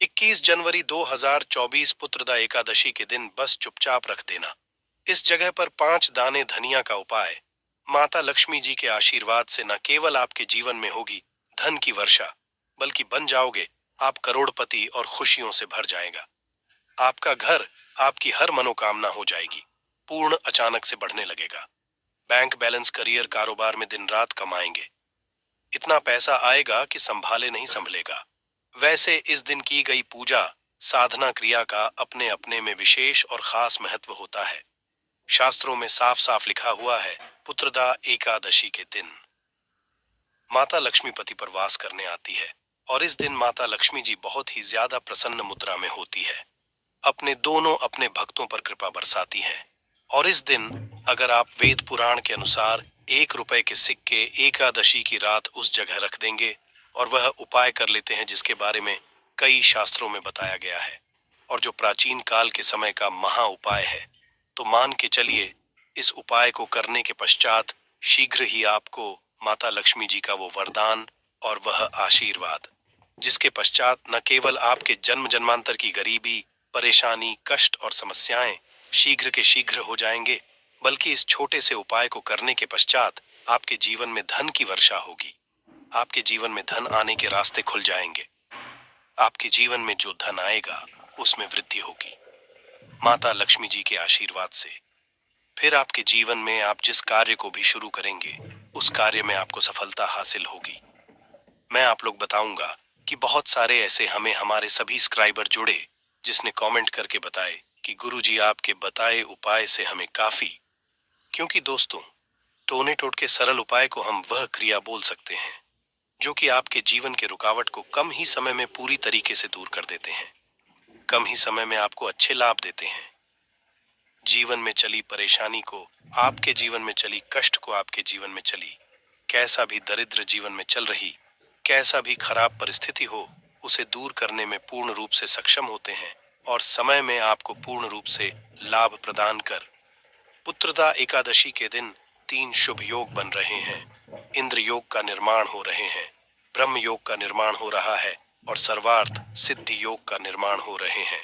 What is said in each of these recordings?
21 जनवरी 2024 पुत्रदा एकादशी के दिन बस चुपचाप रख देना। इस जगह पर 5 दाने धनिया का उपाय। माता लक्ष्मी जी के आशीर्वाद से न केवल आपके जीवन में होगी धन की वर्षा, बल्कि बन जाओगे आप करोड़पति और खुशियों से भर जाएगा। आपका घर, आपकी हर मनोकामना हो जाएगी पूर्ण, अचानक से बढ़ने लगेगा। बैंक बैलेंस, करियर, कारोबार में दिन रात कमाएंगे। इतना पैसा आएगा कि संभाले नहीं संभलेगा। वैसे इस दिन की गई पूजा, साधना क्रिया का अपने अपने में विशेष और खास महत्व होता है। शास्त्रों में साफ साफ लिखा हुआ है, पुत्रदा एकादशी के दिन माता लक्ष्मी पति पर वास करने आती है और इस दिन माता लक्ष्मी जी बहुत ही ज्यादा प्रसन्न मुद्रा में होती है। अपने भक्तों पर कृपा बरसाती हैं। और इस दिन अगर आप वेद पुराण के अनुसार 1 रुपए के सिक्के एकादशी की रात उस जगह रख देंगे और वह उपाय कर लेते हैं जिसके बारे में कई शास्त्रों में बताया गया है और जो प्राचीन काल के समय का महा उपाय है, तो मान के चलिए इस उपाय को करने के पश्चात शीघ्र ही आपको माता लक्ष्मी जी का वो वरदान और वह आशीर्वाद, जिसके पश्चात न केवल आपके जन्म जन्मांतर की गरीबी, परेशानी, कष्ट और समस्याएं शीघ्र के शीघ्र हो जाएंगे, बल्कि इस छोटे से उपाय को करने के पश्चात आपके जीवन में धन की वर्षा होगी। आपके जीवन में धन आने के रास्ते खुल जाएंगे। आपके जीवन में जो धन आएगा उसमें वृद्धि होगी माता लक्ष्मी जी के आशीर्वाद से। फिर आपके जीवन में आप जिस कार्य को भी शुरू करेंगे उस कार्य में आपको सफलता हासिल होगी। मैं आप लोग बताऊंगा कि बहुत सारे ऐसे हमें हमारे सभी सब्सक्राइबर जुड़े जिसने कमेंट करके बताए कि गुरुजी आपके बताए उपाय से हमें काफी। क्योंकि दोस्तों, टोने टोट के सरल उपाय को हम वह क्रिया बोल सकते हैं जो कि आपके जीवन के रुकावट को कम ही समय में पूरी तरीके से दूर कर देते हैं, कम ही समय में आपको अच्छे लाभ देते हैं। जीवन में चली परेशानी को, आपके जीवन में चली कष्ट को, आपके जीवन में चली कैसा भी दरिद्र जीवन में चल रही कैसा भी खराब परिस्थिति हो, उसे दूर करने में पूर्ण रूप से सक्षम होते हैं और समय में आपको पूर्ण रूप से लाभ प्रदान कर पुत्रदा एकादशी के दिन 3 शुभ योग बन रहे हैं। इंद्र योग का निर्माण हो रहे हैं, ब्रह्म योग का निर्माण हो रहा है और सर्वार्थ सिद्धि योग का निर्माण हो रहे हैं।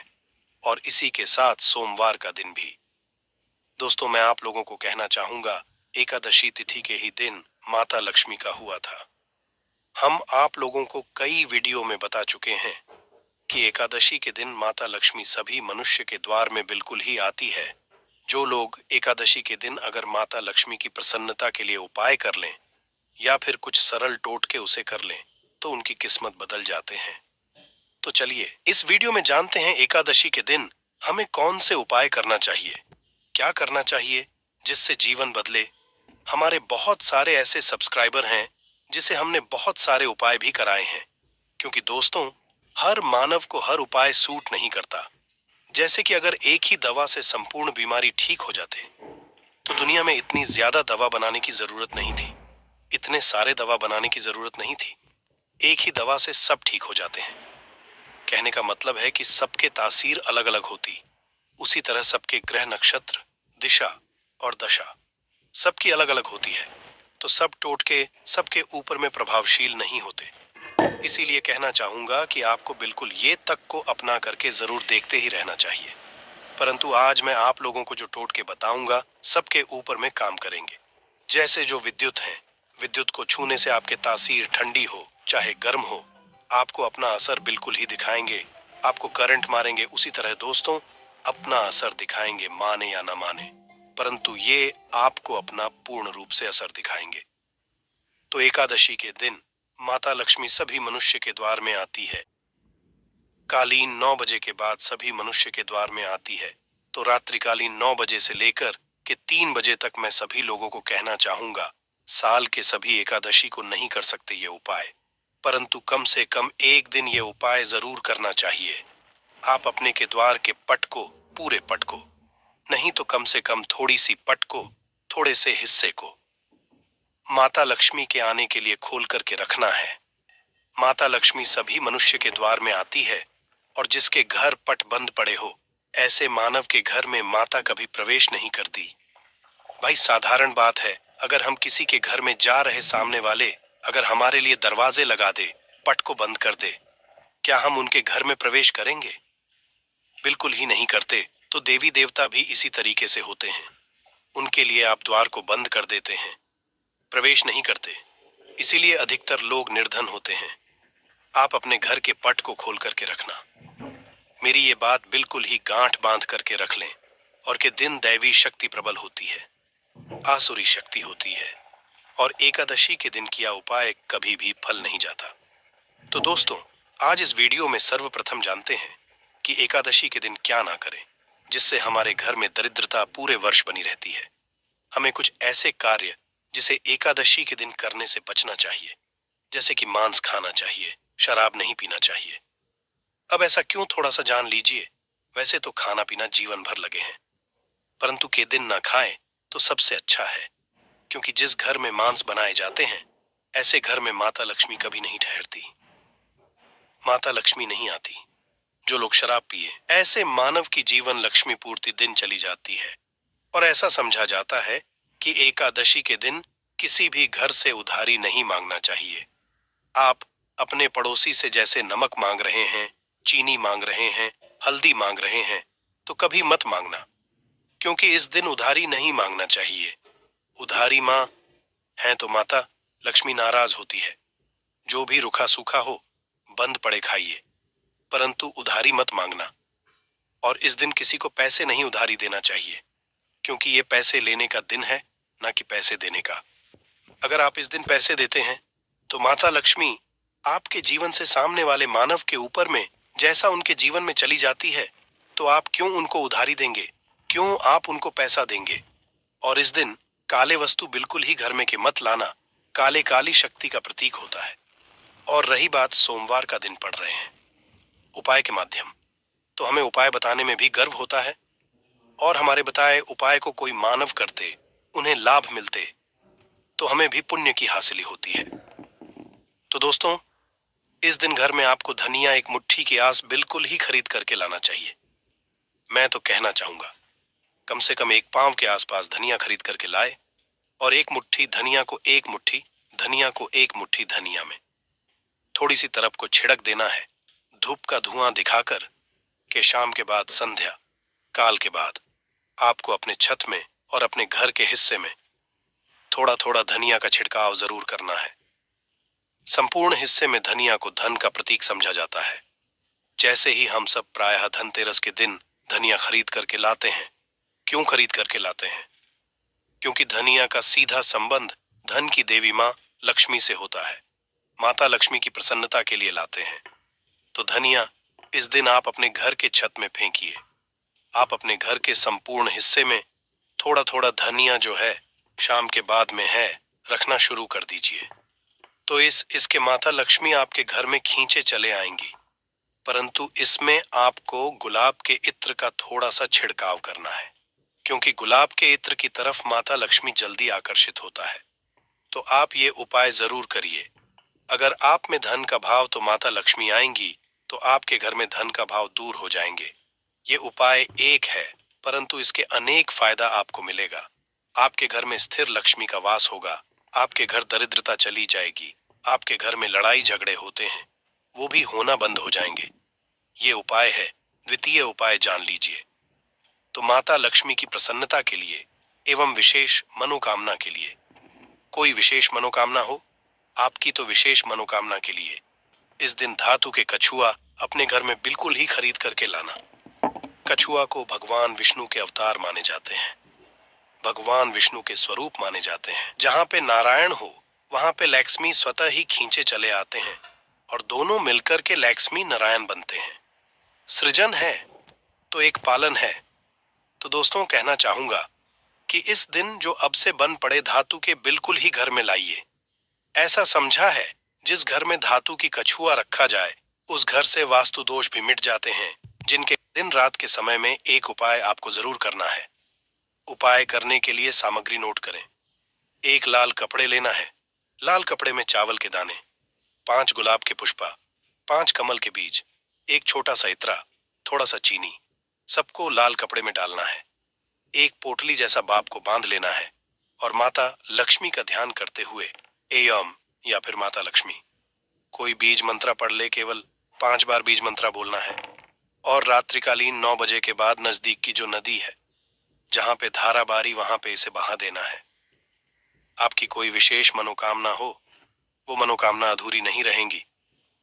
और इसी के साथ सोमवार का दिन भी। दोस्तों, मैं आप लोगों को कहना चाहूंगा, एकादशी तिथि के ही दिन माता लक्ष्मी का हुआ था। हम आप लोगों को कई वीडियो में बता चुके हैं कि एकादशी के दिन माता लक्ष्मी सभी मनुष्य के द्वार में बिल्कुल ही आती है। जो लोग एकादशी के दिन अगर माता लक्ष्मी की प्रसन्नता के लिए उपाय कर लें या फिर कुछ सरल टोटके उसे कर लें, तो उनकी किस्मत बदल जाते हैं। तो चलिए इस वीडियो में जानते हैं एकादशी के दिन हमें कौन से उपाय करना चाहिए, क्या करना चाहिए जिससे जीवन बदले। हमारे बहुत सारे ऐसे सब्सक्राइबर हैं जिसे हमने बहुत सारे उपाय भी कराए हैं, क्योंकि दोस्तों, हर मानव को हर उपाय सूट नहीं करता। जैसे कि अगर एक ही दवा से संपूर्ण बीमारी ठीक हो जाते तो दुनिया में इतनी ज्यादा दवा बनाने की जरूरत नहीं थी, इतने सारे दवा बनाने की जरूरत नहीं थी। एक ही दवा से सब ठीक हो जाते हैं। कहने का मतलब है कि सबके तासीर अलग अलग होती, उसी तरह सबके ग्रह, नक्षत्र, दिशा और दशा सबकी अलग अलग होती है। तो सब टोटके सबके ऊपर में प्रभावशील नहीं होते। इसीलिए कहना चाहूंगा कि आपको बिल्कुल ये तक को अपना करके जरूर देखते ही रहना चाहिए। परंतु आज मैं आप लोगों को जो टोटके बताऊंगा सबके ऊपर में काम करेंगे। जैसे जो विद्युत है, विद्युत को छूने से आपके तासीर ठंडी हो चाहे गर्म हो, आपको अपना असर बिल्कुल ही दिखाएंगे। आपको करंट मारेंगे, उसी तरह दोस्तों अपना असर दिखाएंगे, माने या ना माने, परंतु ये आपको अपना पूर्ण रूप से असर दिखाएंगे। तो एकादशी के दिन माता लक्ष्मी सभी मनुष्य के द्वार में आती है। कालीन 9 बजे के बाद सभी मनुष्य के द्वार में आती है। तो रात्रिकालीन 9 बजे से लेकर के 3 बजे तक मैं सभी लोगों को कहना चाहूंगा, साल के सभी एकादशी को नहीं कर सकते ये उपाय, परंतु कम से कम एक दिन ये उपाय जरूर करना चाहिए। आप अपने के द्वार के पट को, पूरे पट को नहीं तो कम से कम थोड़ी सी पट को, थोड़े से हिस्से को माता लक्ष्मी के आने के लिए खोल करके रखना है। माता लक्ष्मी सभी मनुष्य के द्वार में आती है और जिसके घर पट बंद पड़े हो, ऐसे मानव के घर में माता कभी प्रवेश नहीं करती। भाई साधारण बात है, अगर हम किसी के घर में जा रहे, सामने वाले अगर हमारे लिए दरवाजे लगा दे, पट को बंद कर दे, क्या हम उनके घर में प्रवेश करेंगे? बिल्कुल ही नहीं करते। तो देवी देवता भी इसी तरीके से होते हैं। उनके लिए आप द्वार को बंद कर देते हैं, प्रवेश नहीं करते। इसीलिए अधिकतर लोग निर्धन होते हैं। आप अपने घर के पट को खोल करके रखना। मेरी ये बात बिल्कुल ही गांठ बांध करके रख लें, और के दिन दैवी शक्ति प्रबल होती है, आसुरी शक्ति होती है, और एकादशी के दिन किया उपाय कभी भी फल नहीं जाता। तो दोस्तों, आज इस वीडियो में सर्वप्रथम जानते हैं कि एकादशी के दिन क्या ना करें, जिससे हमारे घर में दरिद्रता पूरे वर्ष बनी रहती है। हमें कुछ ऐसे कार्य जिसे एकादशी के दिन करने से बचना चाहिए, जैसे कि मांस खाना चाहिए, शराब नहीं पीना चाहिए। अब ऐसा क्यों, थोड़ा सा जान लीजिए। वैसे तो खाना पीना जीवन भर लगे हैं, परंतु के दिन ना खाएं तो सबसे अच्छा है, क्योंकि जिस घर में मांस बनाए जाते हैं, ऐसे घर में माता लक्ष्मी कभी नहीं ठहरती। माता लक्ष्मी नहीं आती। जो लोग शराब पिए, ऐसे मानव की जीवन लक्ष्मी पूर्ति दिन चली जाती है। और ऐसा समझा जाता है कि एकादशी के दिन किसी भी घर से उधारी नहीं मांगना चाहिए। आप अपने पड़ोसी से जैसे नमक मांग रहे हैं, चीनी मांग रहे हैं, हल्दी मांग रहे हैं, तो कभी मत मांगना, क्योंकि इस दिन उधारी नहीं मांगना चाहिए। उधारी मां है तो माता लक्ष्मी नाराज होती है। जो भी रूखा सूखा हो, बंद पड़े खाइए, परंतु उधारी मत मांगना। और इस दिन किसी को पैसे नहीं उधारी देना चाहिए, क्योंकि ये पैसे लेने का दिन है, ना कि पैसे देने का। अगर आप इस दिन पैसे देते हैं, तो माता लक्ष्मी आपके जीवन से सामने वाले मानव के ऊपर में जैसा उनके जीवन में चली जाती है, तो आप क्यों उनको उधारी देंगे? क्यों आप उनको पैसा देंगे? और इस दिन काले वस्तु बिल्कुल ही घर में के मत लाना। काले काली शक्ति का प्रतीक होता है। और रही बात, सोमवार का दिन पड़ रहे हैं, उपाय के माध्यम, तो हमें उपाय बताने में भी गर्व होता है। और हमारे बताए उपाय को कोई मानव करते, उन्हें लाभ मिलते, तो हमें भी पुण्य की हासिली होती है। तो दोस्तों, इस दिन घर में आपको धनिया एक मुट्ठी की आस बिल्कुल ही खरीद करके लाना चाहिए। मैं तो कहना चाहूंगा, कम से कम एक पांव के आसपास धनिया खरीद करके लाए, और एक मुट्ठी धनिया को, एक मुट्ठी धनिया को एक मुट्ठी धनिया में थोड़ी सी तरफ को छिड़क देना है, धूप का धुआं दिखाकर के शाम के बाद संध्या काल के बाद आपको अपने छत में और अपने घर के हिस्से में थोड़ा थोड़ा धनिया का छिड़काव जरूर करना है। संपूर्ण हिस्से में धनिया को धन का प्रतीक समझा जाता है। जैसे ही हम सब प्रायः धनतेरस के दिन धनिया खरीद करके लाते हैं। क्यों खरीद करके लाते हैं? क्योंकि धनिया का सीधा संबंध धन की देवी मां लक्ष्मी से होता है। माता लक्ष्मी की प्रसन्नता के लिए लाते हैं। तो धनिया इस दिन आप अपने घर के छत में फेंकिए। आप अपने घर के संपूर्ण हिस्से में थोड़ा थोड़ा धनिया जो है, शाम के बाद में है, रखना शुरू कर दीजिए। तो इसके माता लक्ष्मी आपके घर में खींचे चले आएंगी। परंतु इसमें आपको गुलाब के इत्र का थोड़ा सा छिड़काव करना है, क्योंकि गुलाब के इत्र की तरफ माता लक्ष्मी जल्दी आकर्षित होता है। तो आप ये उपाय जरूर करिए। अगर आप में धन का भाव, तो माता लक्ष्मी आएंगी, तो आपके घर में धन का भाव दूर हो जाएंगे। ये उपाय एक है, परंतु इसके अनेक फायदा आपको मिलेगा। आपके घर में स्थिर लक्ष्मी का वास होगा। आपके घर दरिद्रता चली जाएगी। आपके घर में लड़ाई झगड़े होते हैं, वो भी होना बंद हो जाएंगे। ये उपाय है। द्वितीय उपाय जान लीजिए। तो माता लक्ष्मी की प्रसन्नता के लिए एवं विशेष मनोकामना के लिए, कोई विशेष मनोकामना हो, आपकी तो विशेष मनोकामना के लिए इस दिन धातु के कछुआ अपने घर में बिल्कुल ही खरीद करके लाना। कछुआ को भगवान विष्णु के अवतार माने जाते हैं, भगवान विष्णु के स्वरूप माने जाते हैं। जहां पे नारायण हो, वहां पे लक्ष्मी स्वतः ही खींचे चले आते हैं, और दोनों मिलकर के लक्ष्मी नारायण बनते हैं। सृजन है तो एक पालन है। तो दोस्तों, कहना चाहूंगा कि इस दिन जो अब से बन पड़े धातु के बिल्कुल ही घर में लाइए। ऐसा समझा है, जिस घर में धातु की कछुआ रखा जाए, उस घर से वास्तु दोष भी मिट जाते हैं। जिनके दिन रात के समय में एक उपाय आपको जरूर करना है। उपाय करने के लिए सामग्री नोट करें। एक लाल कपड़े लेना है। लाल कपड़े में चावल के दाने, 5 गुलाब के पुष्पा, 5 कमल के बीज, एक छोटा सा इत्रा, थोड़ा सा चीनी, सबको लाल कपड़े में डालना है। एक पोटली जैसा बाप को बांध लेना है, और माता लक्ष्मी का ध्यान करते हुए एयम या फिर माता लक्ष्मी, कोई बीज मंत्र पढ़ ले केवल, 5 बार बीज मंत्रा बोलना है और रात्रिकालीन 9 बजे के बाद नजदीक की जो नदी है जहां पे धारा बारी वहां पे इसे बहा देना है। आपकी कोई विशेष मनोकामना हो, वो मनोकामना अधूरी नहीं रहेंगी,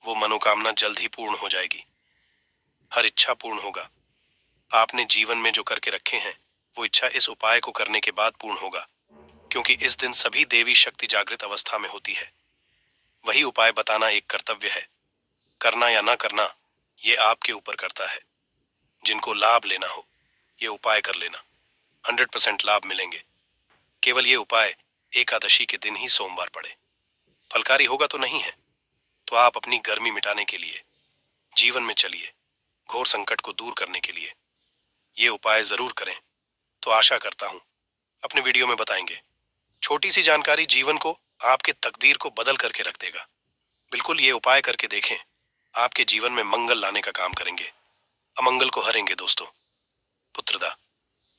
वो मनोकामना जल्द ही पूर्ण हो जाएगी। हर इच्छा पूर्ण होगा। आपने जीवन में जो करके रखे हैं वो इच्छा इस उपाय को करने के बाद पूर्ण होगा, क्योंकि इस दिन सभी देवी शक्ति जागृत अवस्था में होती है। वही उपाय बताना एक कर्तव्य है। करना या ना करना ये आपके ऊपर करता है। जिनको लाभ लेना हो ये उपाय कर लेना, 100% लाभ मिलेंगे। केवल ये उपाय एकादशी के दिन ही सोमवार पड़े। फलकारी होगा तो नहीं है, तो आप अपनी गर्मी मिटाने के लिए, जीवन में चलिए, घोर संकट को दूर करने के लिए ये उपाय जरूर करें। तो आशा करता हूं अपने वीडियो में बताएंगे। छोटी सी जानकारी जीवन को, आपके तकदीर को बदल करके रख देगा। बिल्कुल ये उपाय करके देखें, आपके जीवन में मंगल लाने का काम करेंगे, अमंगल को हरेंगे। दोस्तों, पुत्रदा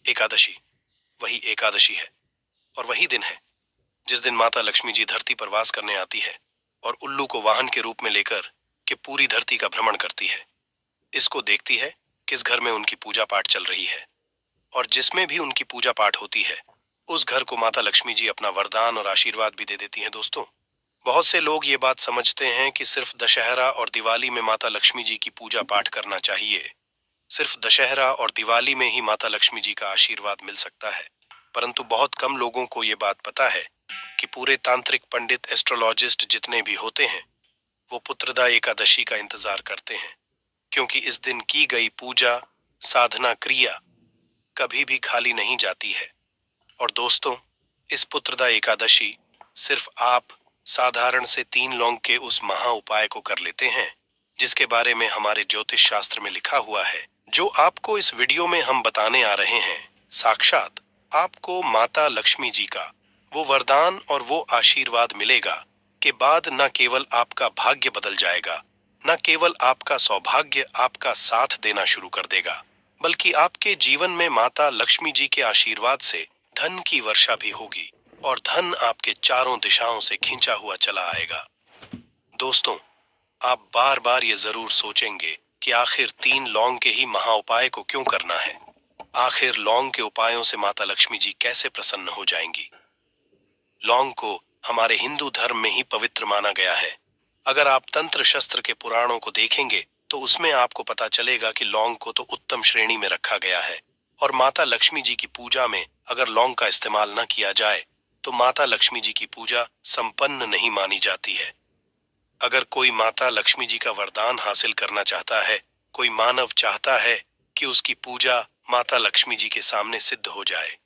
एकादशी वही एकादशी है और वही दिन है जिस दिन माता लक्ष्मी जी धरती पर वास करने आती है और उल्लू को वाहन के रूप में लेकर के पूरी धरती का भ्रमण करती है। इसको देखती है किस घर में उनकी पूजा पाठ चल रही है, और जिसमें भी उनकी पूजा पाठ होती है उस घर को माता लक्ष्मी जी अपना वरदान और आशीर्वाद भी दे देती हैं। दोस्तों, बहुत से लोग ये बात समझते हैं कि सिर्फ दशहरा और दिवाली में माता लक्ष्मी जी की पूजा पाठ करना चाहिए। सिर्फ दशहरा और दिवाली में ही माता लक्ष्मी जी का आशीर्वाद मिल सकता है। परंतु बहुत कम लोगों को ये बात पता है कि पूरे तांत्रिक पंडित, एस्ट्रोलॉजिस्ट जितने भी होते हैं वो पुत्रदा एकादशी का इंतजार करते हैं, क्योंकि इस दिन की गई पूजा, साधना, क्रिया कभी भी खाली नहीं जाती है। और दोस्तों, इस पुत्रदा एकादशी सिर्फ आप साधारण से 3 लौंग के उस महा उपाय को कर लेते हैं जिसके बारे में हमारे ज्योतिष शास्त्र में लिखा हुआ है। जो आपको इस वीडियो में हम बताने आ रहे हैं, साक्षात आपको माता लक्ष्मी जी का वो वरदान और वो आशीर्वाद मिलेगा के बाद न केवल आपका भाग्य बदल जाएगा, न केवल आपका सौभाग्य आपका साथ देना शुरू कर देगा, बल्कि आपके जीवन में माता लक्ष्मी जी के आशीर्वाद से धन की वर्षा भी होगी और धन आपके चारों दिशाओं से खींचा हुआ चला आएगा। दोस्तों, आप बार बार ये जरूर सोचेंगे कि आखिर 3 लौंग के ही महा उपाय को क्यों करना है। आखिर लौंग के उपायों से माता लक्ष्मी जी कैसे प्रसन्न हो जाएंगी। लौंग को हमारे हिंदू धर्म में ही पवित्र माना गया है। अगर आप तंत्र शस्त्र के पुराणों को देखेंगे तो उसमें आपको पता चलेगा कि लौंग को तो उत्तम श्रेणी में रखा गया है, और माता लक्ष्मी जी की पूजा में अगर लौंग का इस्तेमाल न किया जाए तो माता लक्ष्मी जी की पूजा संपन्न नहीं मानी जाती है। अगर कोई माता लक्ष्मी जी का वरदान हासिल करना चाहता है, कोई मानव चाहता है कि उसकी पूजा माता लक्ष्मी जी के सामने सिद्ध हो जाए,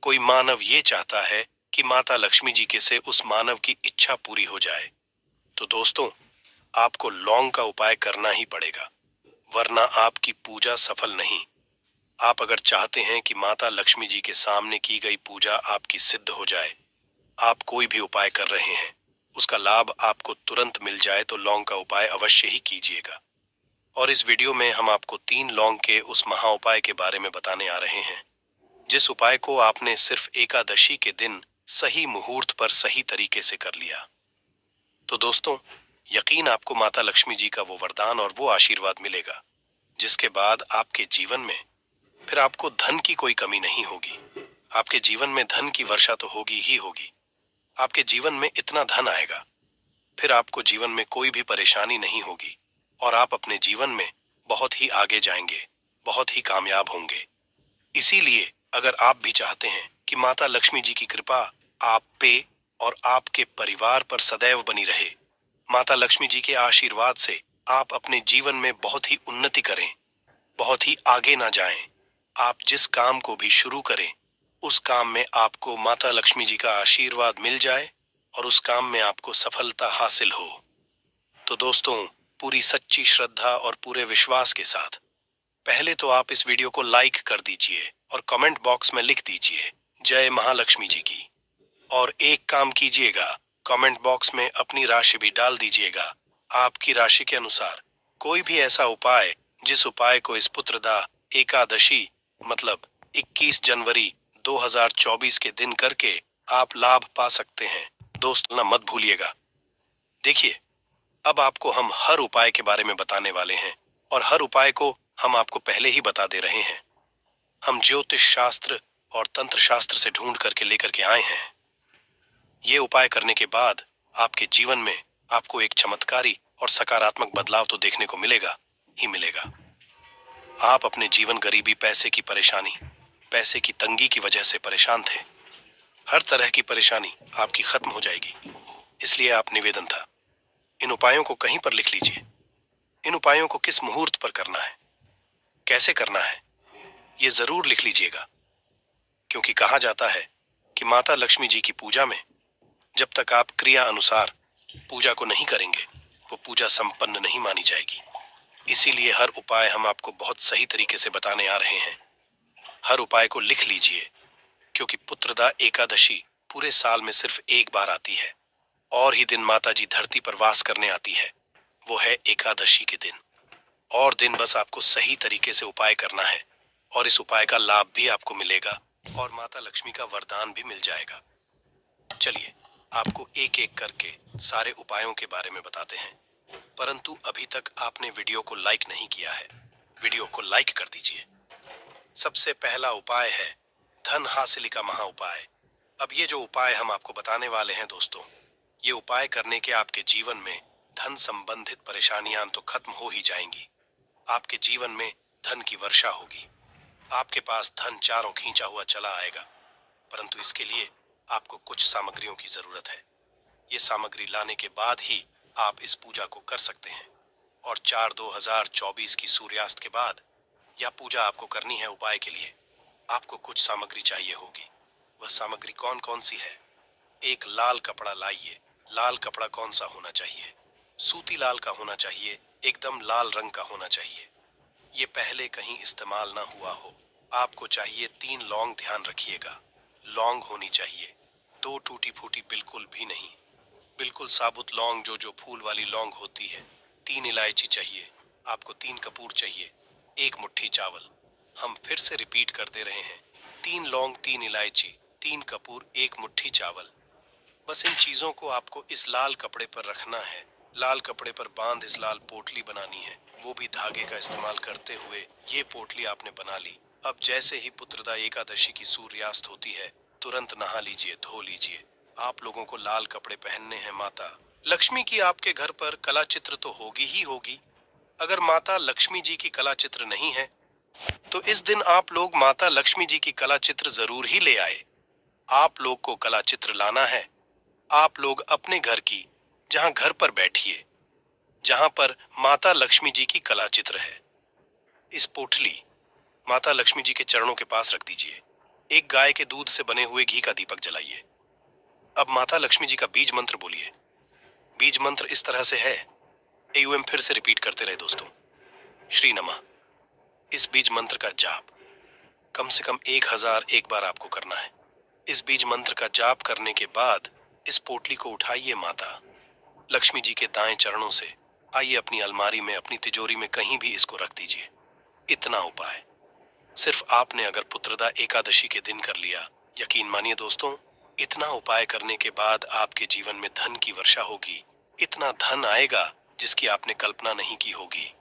कोई मानव ये चाहता है कि माता लक्ष्मी जी के से उस मानव की इच्छा पूरी हो जाए, तो दोस्तों आपको लौंग का उपाय करना ही पड़ेगा, वरना आपकी पूजा सफल नहीं। आप अगर चाहते हैं कि माता लक्ष्मी जी के सामने की गई पूजा आपकी सिद्ध हो जाए, आप कोई भी उपाय कर रहे हैं उसका लाभ आपको तुरंत मिल जाए, तो लौंग का उपाय अवश्य ही कीजिएगा। और इस वीडियो में हम आपको 3 लौंग के उस महा उपाय के बारे में बताने आ रहे हैं, जिस उपाय को आपने सिर्फ एकादशी के दिन सही मुहूर्त पर सही तरीके से कर लिया तो दोस्तों यकीन आपको माता लक्ष्मी जी का वो वरदान और वो आशीर्वाद मिलेगा, जिसके बाद आपके जीवन में फिर आपको धन की कोई कमी नहीं होगी। आपके जीवन में धन की वर्षा तो होगी ही होगी। आपके जीवन में इतना धन आएगा, फिर आपको जीवन में कोई भी परेशानी नहीं होगी और आप अपने जीवन में बहुत ही आगे जाएंगे, बहुत ही कामयाब होंगे। इसीलिए अगर आप भी चाहते हैं कि माता लक्ष्मी जी की कृपा आप पे और आपके परिवार पर सदैव बनी रहे, माता लक्ष्मी जी के आशीर्वाद से आप अपने जीवन में बहुत ही उन्नति करें, बहुत ही आगे ना जाएं, आप जिस काम को भी शुरू करें उस काम में आपको माता लक्ष्मी जी का आशीर्वाद मिल जाए और उस काम में आपको सफलता हासिल हो, तो दोस्तों पूरी सच्ची श्रद्धा और पूरे विश्वास के साथ पहले तो आप इस वीडियो को लाइक कर दीजिए और कमेंट बॉक्स में लिख दीजिए जय महालक्ष्मी जी की। और एक काम कीजिएगा, कमेंट बॉक्स में अपनी राशि भी डाल दीजिएगा। आपकी राशि के अनुसार कोई भी ऐसा उपाय जिस उपाय को इस पुत्रदा एकादशी मतलब 21 जनवरी 2024 के दिन करके आप लाभ पा सकते हैं। दोस्त ना मत भूलिएगा। देखिए, अब आपको हम हर उपाय के बारे में बताने वाले हैं और हर उपाय को हम आपको पहले ही बता दे रहे हैं। हम ज्योतिष शास्त्र और तंत्र शास्त्र से ढूंढ करके लेकर के आए हैं। ये उपाय करने के बाद आपके जीवन में आपको एक चमत्कारी और सकारात्मक बदलाव तो देखने को मिलेगा ही मिलेगा। आप अपने जीवन गरीबी, पैसे की परेशानी, पैसे की तंगी की वजह से परेशान थे। हर तरह की परेशानी आपकी खत्म हो जाएगी। इसलिए आप निवेदन था, इन उपायों को कहीं पर लिख लीजिए। इन उपायों को किस मुहूर्त पर करना है, कैसे करना है, ये जरूर लिख लीजिएगा। क्योंकि कहा जाता है कि माता लक्ष्मी जी की पूजा में जब तक आप क्रिया अनुसार पूजा को नहीं करेंगे, वो पूजा संपन्न नहीं मानी जाएगी। इसीलिए हर उपाय हम आपको बहुत सही तरीके से बताने आ रहे हैं। हर उपाय को लिख लीजिए, क्योंकि पुत्रदा एकादशी पूरे साल में सिर्फ एक बार आती है और ही दिन माता जी धरती पर वास करने आती है, वो है एकादशी के दिन। और दिन बस आपको सही तरीके से उपाय करना है और इस उपाय का लाभ भी आपको मिलेगा और माता लक्ष्मी का वरदान भी मिल जाएगा। चलिए आपको एक एक करके सारे उपायों के बारे में बताते हैं। परंतु अभी तक आपने वीडियो को लाइक नहीं किया है, वीडियो को लाइक कर दीजिए। सबसे पहला उपाय है धन हासिली का महा उपाय। अब ये जो उपाय हम आपको बताने वाले हैं दोस्तों, ये उपाय करने के आपके जीवन में धन संबंधित परेशानियां तो खत्म हो ही जाएंगी। आपके जीवन में धन की वर्षा होगी। आपके पास धन चारों खींचा हुआ चला आएगा। परंतु इसके लिए आपको कुछ सामग्रियों की जरूरत है। ये सामग्री लाने के बाद ही आप इस पूजा को कर सकते हैं। और 4/2/2024 की सूर्यास्त के बाद यह पूजा आपको करनी है। उपाय के लिए आपको कुछ सामग्री चाहिए होगी। वह सामग्री कौन कौन सी है? एक लाल कपड़ा लाइए। लाल कपड़ा कौन सा होना चाहिए? सूती लाल का होना चाहिए, एकदम लाल रंग का होना चाहिए। ये पहले कहीं इस्तेमाल ना हुआ हो। आपको चाहिए 3 लौंग, ध्यान रखिएगा, लौंग होनी चाहिए। 2 टूटी फूटी बिल्कुल भी नहीं, बिल्कुल साबुत लौंग, जो फूल वाली लौंग होती है। 3 इलायची चाहिए आपको, 3 कपूर चाहिए, 1 मुट्ठी चावल। हम फिर से रिपीट कर दे रहे हैं, 3 लौंग, 3 इलायची, 3 कपूर, 1 मुट्ठी चावल। बस इन चीजों को आपको इस लाल कपड़े पर रखना है। लाल कपड़े पर बांध इस लाल पोटली बनानी है, वो भी धागे का इस्तेमाल करते हुए। ये पोटली आपने बना ली। अब जैसे ही पुत्रदा एकादशी की सूर्यास्त होती है, तुरंत नहा लीजिए, धो लीजिए। आप लोगों को लाल कपड़े पहनने हैं। माता लक्ष्मी की आपके घर पर कला चित्र तो होगी ही होगी। अगर माता लक्ष्मी जी की कला चित्र नहीं है, तो इस दिन आप लोग माता लक्ष्मी जी की कला चित्र जरूर ही ले आए। आप लोग को कला चित्र लाना है। आप लोग अपने घर की, जहां घर पर बैठिए, जहां पर माता लक्ष्मी जी की कला चित्र है, इस पोटली माता लक्ष्मी जी के चरणों के पास रख दीजिए। एक गाय के दूध से बने हुए घी का दीपक जलाइए। अब माता लक्ष्मी जी का बीज मंत्र बोलिए। बीज मंत्र इस तरह से है, एयूएम फिर से रिपीट करते रहे दोस्तों। श्री नमः। इस बीज मंत्र का जाप कम से कम 1001 बार आपको करना है। इस बीज मंत्र का जाप करने के बाद इस पोटली को उठाइए माता लक्ष्मी जी के दाएं चरणों से, आइए अपनी अलमारी में, अपनी तिजोरी में कहीं भी इसको रख दीजिए। इतना उपाय सिर्फ आपने अगर पुत्रदा एकादशी के दिन कर लिया, यकीन मानिए दोस्तों, इतना उपाय करने के बाद आपके जीवन में धन की वर्षा होगी। इतना धन आएगा जिसकी आपने कल्पना नहीं की होगी।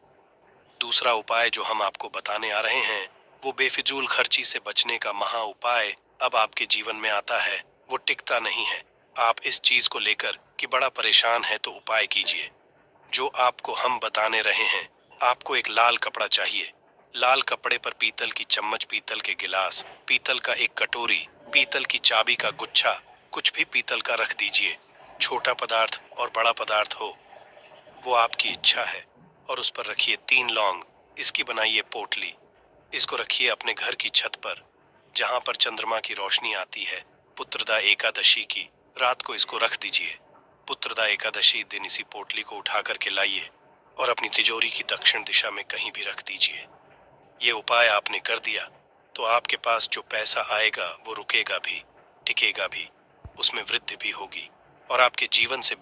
दूसरा उपाय जो हम आपको बताने आ रहे हैं, वो बेफिजूल खर्ची से बचने का महा उपाय अब आपके जीवन में आता है। वो टिकता नहीं है। आप इस चीज को लेकर कि बड़ा परेशान है, तो उपाय कीजिए जो आपको हम बताने रहे हैं। आपको एक लाल कपड़ा चाहिए। लाल कपड़े पर पीतल की चम्मच, पीतल के गिलास, पीतल का एक कटोरी, पीतल की चाबी का गुच्छा, कुछ भी पीतल का रख दीजिए। छोटा पदार्थ और बड़ा पदार्थ हो, वो आपकी इच्छा है। और उस पर रखिए 3 लौंग। इसकी बनाइए पोटली। इसको रखिए अपने घर की छत पर, जहां पर चंद्रमा की रोशनी आती है। पुत्रदा एकादशी की रात को इसको रख दीजिए। पुत्रदा एकादशी दिन इसी पोटली को उठा करके लाइए और अपनी तिजोरी की दक्षिण दिशा में कहीं भी रख दीजिए। ये उपाय आपने कर दिया तो आपके पास जो पैसा आएगा वो रुकेगा भी, टिकेगा भी, उसमें वृद्धि भी होगी और आपके जीवन से